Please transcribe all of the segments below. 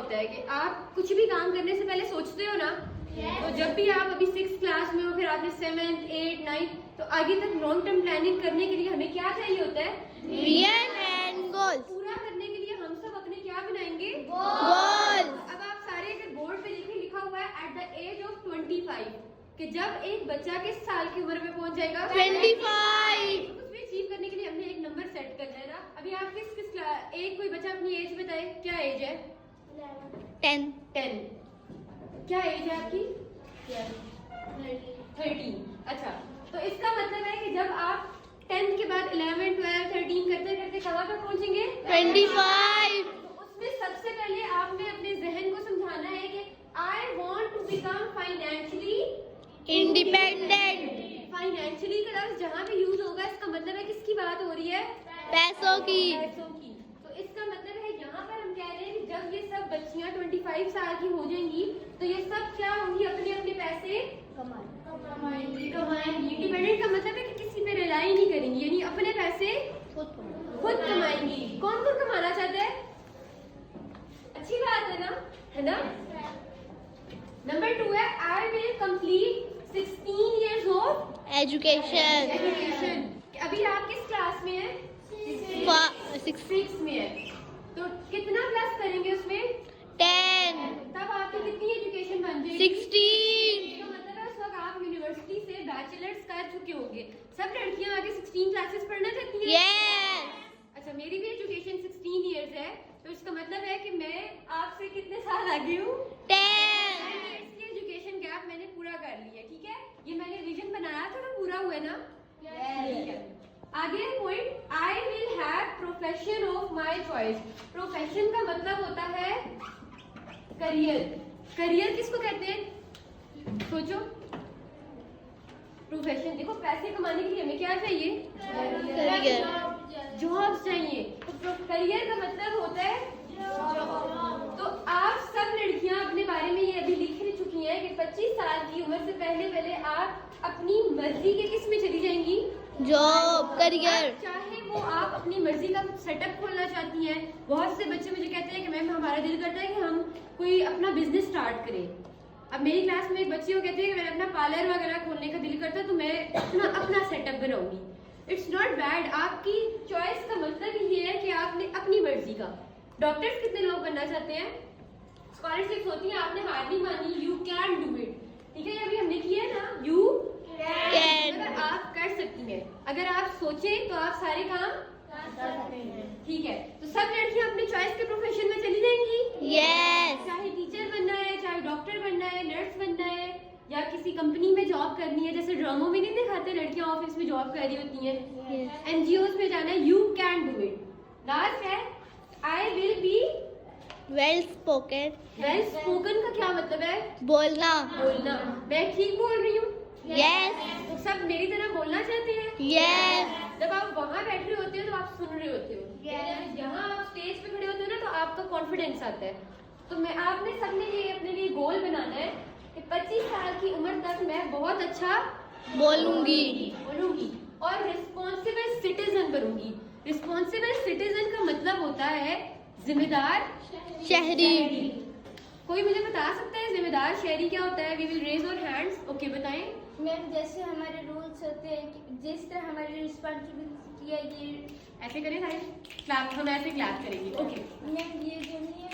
होता है कि आप कुछ भी काम करने से पहले सोचते हो ना, तो जब भी आप अभी 6th क्लास में हो, फिर आपने 7th, 8th, 9th, तो आगे तक लॉन्ग टर्म प्लानिंग करने के लिए हमें क्या चाहिए होता है? Vision and goals. पूरा करने के लिए हम सब अपने क्या बनाएंगे? गोल्स। अब आप सारे अगर बोर्ड पे देखें, लिखा हुआ है एट द एज ऑफ 25, कि जब एक बच्चा किस साल की उम्र में पहुंच जाएगा? 25। उसमें अचीव करने के लिए हमने एक नंबर सेट करना है ना। अभी आप किस एक कोई बच्चा अपनी एज बताए, क्या एज है? 10। क्या एज है आपकी? 13। अच्छा, तो इसका मतलब है कि जब आप 10th के बाद 11, 12, 13 करते करते कहाँ पर पहुंचेंगे? 25। तो उसमें सबसे पहले आपने अपने जहन को समझाना है कि I want to become financially independent. Financially का लफ्ज जहाँ भी यूज होगा, इसका मतलब है किसकी बात हो रही है? पैसों की। पैसों की। तो इसका मतलब है यहाँ पर हम कह रहे हैं कि जब ये सब बच्चियाँ 25 साल की हो जाएंगी, तो ये सब क्या होंगी? अपने अपने पैसे कमाएंगी। इंडिपेंडेंट का मतलब है कि किसी पे रिलाई नहीं करेंगी, यानी अपने पैसे खुद कमाएंगी। कौन कौन कमाना चाहता है? अच्छी बात है ना? नंबर 2 है I will complete 16 years of education. अभी आप किस क्लास में हैं? 6 में है, तो कितना प्लस करेंगे उसमें? 10। तब आपकी कितनी एजुकेशन बन जाएगी? 16। इसका मतलब है उस वक्त आप यूनिवर्सिटी से बैचलर्स कर चुके होंगे। सब लड़कियां आगे 16 क्लासेस पढ़ना चाहती हैं? यस। अच्छा, मेरी भी एजुकेशन 16 years है, तो इसका मतलब है कि मैं आपसे कितने साल आगे हूँ? 10। इसकी एजुकेशन गैप मैंने पूरा कर लिया। ठीक है, ये मैंने विजन बनाया था तो पूरा हुआ ना? ठीक है। आगे point, I will have profession of my choice. Profession का मतलब होता है करियर। करियर किसको कहते हैं? सोचो, प्रोफेशन। देखो, पैसे कमाने के लिए हमें क्या चाहिए? करियर। जॉब्स चाहिए। तो करियर का मतलब होता है तो आप सब लड़कियां अपने बारे में ये अभी लिख चुकी हैं कि 25 साल की उम्र से पहले आप अपनी मर्जी के किस में चली जाएंगी? Job, career. चाहे वो आप अपनी मर्जी का सेटअप खोलना चाहती हैं। बहुत से बच्चे मुझे कहते हैं कि मैम हमारा दिल करता है कि हम कोई अपना बिजनेस स्टार्ट करें। अब मेरी क्लास में एक बच्ची वो कहती है कि मैंने अपना पार्लर वगैरह खोलने का दिल करता है, तो मैं अपना सेटअप बनाऊंगी। It's not bad. आपकी चॉइस का मतलब ये है कि आपने अपनी मर्जी का। डॉक्टर्स कितने लोग बनना चाहते हैं? स्कॉलरशिप होती है, आपने हार नहीं मानी, यू कैन डू इट। ठीक है, अभी हमने किया ना, यू कैन। अगर आप कर सकती हैं, अगर आप सोचें तो आप सारे काम कर सकते हैं। ठीक है, तो सब लड़कियां अपनी चॉइस के प्रोफेशन में चली जाएंगी। यस। चाहे टीचर बनना है, चाहे डॉक्टर बनना है, नर्स बनना है, या किसी कंपनी में जॉब करनी है। जैसे ड्रामों में नहीं दिखाते लड़कियां ऑफिस में जॉब कर रही होती हैं, एनजीओ में जाना है, you can do it. Last है I will be well spoken. Well spoken का क्या मतलब है? बोलना। मैं ठीक बोल रही हूँ? यस। तो सब मेरी तरह बोलना चाहते हैं? यस। जब आप वहाँ बैठ रहे होते हो तो आप सुन रहे होते हो। यहाँ आप स्टेज पे खड़े होते हो ना, तो आपका कॉन्फिडेंस आता है। तो आपने सबने ये अपने लिए गोल बनाना है कि 25 साल की उम्र तक मैं बहुत अच्छा बोलूंगी और रिस्पॉन्सिबल सिटीजन बनूंगी। रिस्पॉन्सिबल सिटीजन का मतलब होता है जिम्मेदार शहरी। कोई मुझे बता सकता है जिम्मेदार शहरी क्या होता है? We will raise our hands. Okay, बताएं। मैम, जैसे हमारे रूल्स होते हैं कि जिस तरह हमारी रिस्पॉन्सिबिलिटी है, ये ऐसे करें भाई, क्लैप, हम ऐसे क्लैप करेंगे। ओके, मैम ये जो नहीं है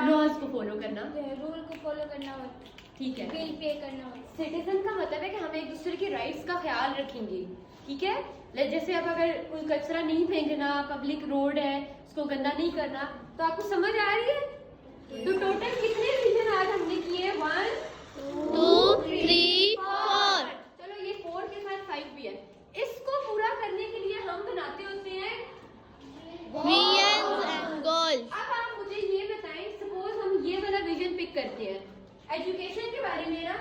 लॉज को फॉलो करना, रूल को फॉलो करना होता है, ठीक है। बिल पे करना होता है। सिटीजन का मतलब है कि हम एक दूसरे के राइट्स का ख्याल रखेंगे। ठीक है, जैसे अब अगर कोई कचरा नहीं फेंकना, पब्लिक रोड है, उसको गंदा नहीं करना, तो आपको समझ आ रही है? तो टोटल कितने विजन आज हमने किए? 1 2 3 4। चलो, ये 4 के साथ 5 भी है। इसको पूरा करने के लिए हम बनाते होते हैं विजन्स एंड गोल्स। अब आप मुझे ये बताएं, सपोज हम ये वाला विजन पिक करते हैं एजुकेशन के बारे में ना,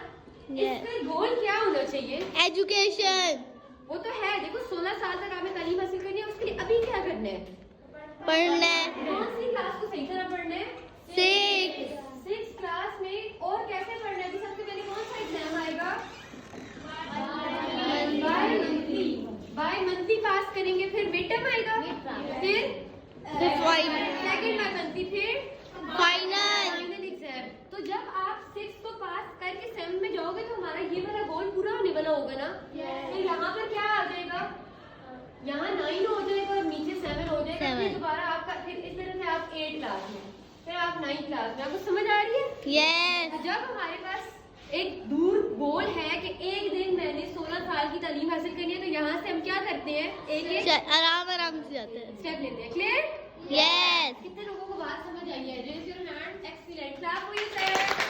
इसका गोल क्या होना चाहिए? एजुकेशन। वो तो है, देखो 16 साल तक आपने तालीम हासिल करनी है, उसके लिए अभी क्या करना है? पढ़ना है। कौन सी क्लास को सही तरह पढ़ना है? 6 क्लास में। और कैसे पढ़ना है? कि सबसे पहले कौन सा एग्जाम आएगा? बाय मंथली पास करेंगे, फिर मिड टर्म आएगा, फिर सेकंड बाय मंथली, फिर फाइनल। होगा ना। फिर यहाँ पर क्या आ जाएगा, यहाँ 9 हो जाएगा और नीचे 7 हो जाएगा। फिर 7 दोबारा आपका फिर इस तरह से आप 8 क्लास में, फिर आप 9 क्लास में। आपको समझ आ रही है? यस तो जब हमारे पास एक दूर गोल है कि एक दिन मैंने 16 साल की तालीम हासिल करनी है, तो यहाँ से हम क्या करते हैं, एक एक आराम आराम से जाते हैं। स्टेप लेते हैं। क्लियर? यस कितने लोगों को बात समझ आई है? Raise your hand. Excellent. Clap for yourself.